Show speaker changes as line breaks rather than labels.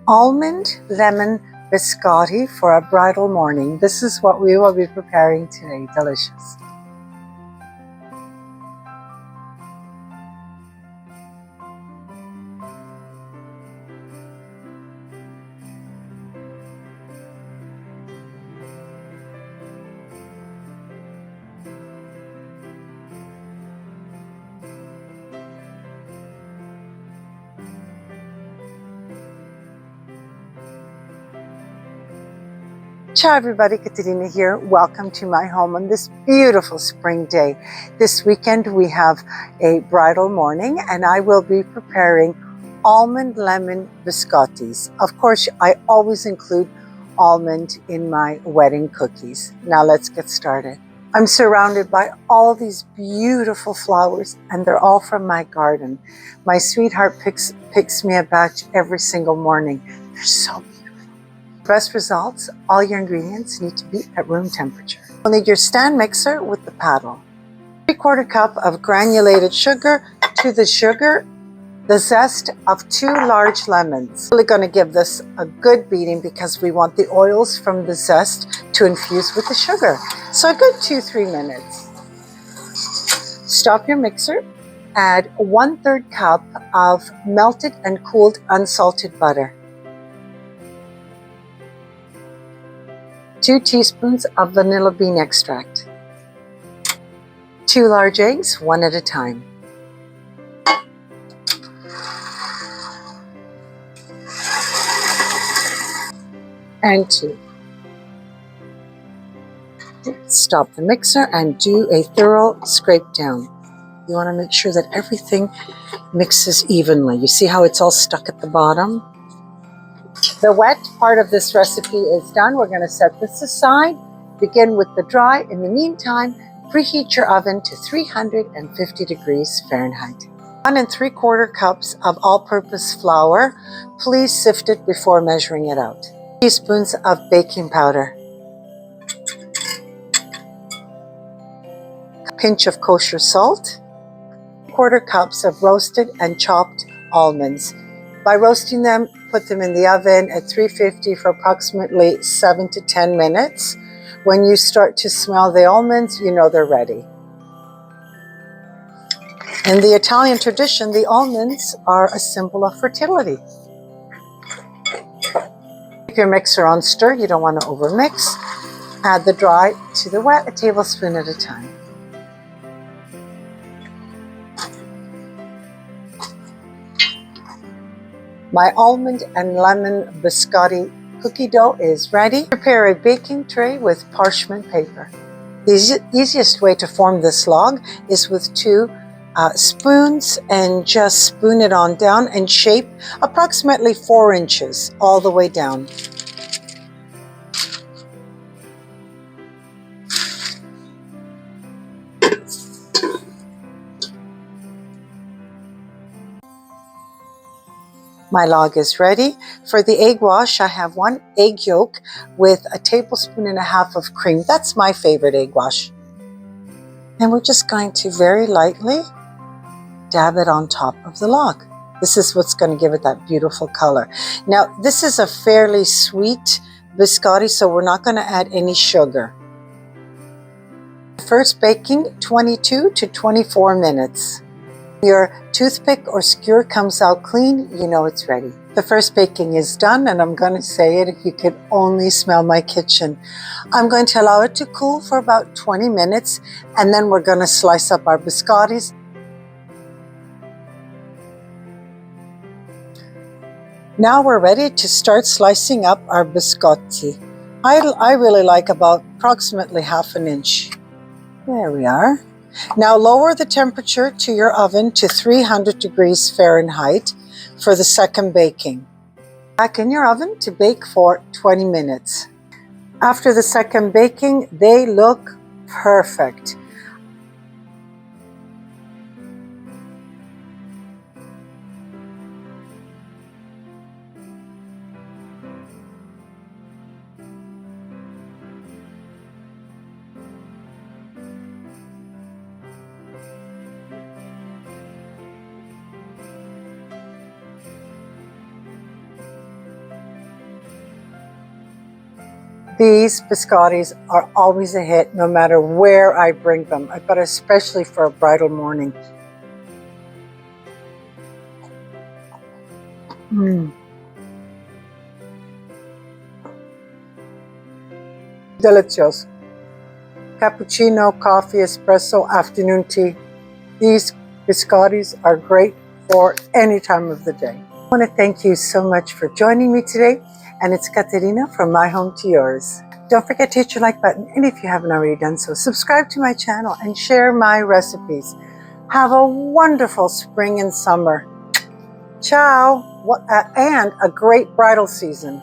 Almond lemon biscotti for a bridal morning. This is what we will be preparing today. Delicious. Ciao everybody, Caterina here. Welcome to my home on this beautiful spring day. This weekend we have a bridal morning and I will be preparing almond lemon biscottis. Of course, I always include almond in my wedding cookies. Now let's get started. I'm surrounded by all these beautiful flowers and they're all from my garden. My sweetheart picks me a batch every single morning. They're so beautiful. Best results, all your ingredients need to be at room temperature. You'll need your stand mixer with the paddle. 3/4 cup of granulated sugar. To the sugar, the zest of 2 large lemons. Really going to give this a good beating because we want the oils from the zest to infuse with the sugar. So a good 2-3 minutes. Stop your mixer. Add 1/3 cup of melted and cooled unsalted butter. 2 teaspoons of vanilla bean extract. 2 large eggs, one at a time. And 2. Stop the mixer and do a thorough scrape down. You want to make sure that everything mixes evenly. You see how it's all stuck at the bottom? The wet part of this recipe is done. We're going to set this aside. Begin with the dry. In the meantime, preheat your oven to 350 degrees Fahrenheit. 1 3/4 cups of all-purpose flour. Please sift it before measuring it out. Teaspoons of baking powder. A pinch of kosher salt. 1/4 cups of roasted and chopped almonds. By roasting them, put them in the oven at 350 for approximately 7 to 10 minutes. When you start to smell the almonds, you know they're ready. In the Italian tradition, the almonds are a symbol of fertility. Keep your mixer on stir. You don't want to overmix. Add the dry to the wet, a tablespoon at a time. My almond and lemon biscotti cookie dough is ready. Prepare a baking tray with parchment paper. The easiest way to form this log is with 2 spoons and just spoon it on down and shape approximately 4 inches all the way down. My log is ready. For the egg wash, I have 1 egg yolk with a 1.5 tablespoons of cream. That's my favorite egg wash. And we're just going to very lightly dab it on top of the log. This is what's going to give it that beautiful color. Now, this is a fairly sweet biscotti, so we're not going to add any sugar. First baking, 22 to 24 minutes. Your toothpick or skewer comes out clean, you know it's ready. The first baking is done, and I'm going to say it if you could only smell my kitchen. I'm going to allow it to cool for about 20 minutes, and then we're going to slice up our biscottis. Now we're ready to start slicing up our biscotti. I really like about approximately 1/2 inch. There we are. Now lower the temperature to your oven to 300 degrees Fahrenheit for the second baking. Back in your oven to bake for 20 minutes. After the second baking, they look perfect. These biscottis are always a hit no matter where I bring them, but especially for a bridal morning. Delicioso. Cappuccino, coffee, espresso, afternoon tea. These biscottis are great for any time of the day. I want to thank you so much for joining me today, and it's Katerina from My Home to Yours. Don't forget to hit your like button, and if you haven't already done so, subscribe to my channel and share my recipes. Have a wonderful spring and summer. Ciao, and a great bridal season.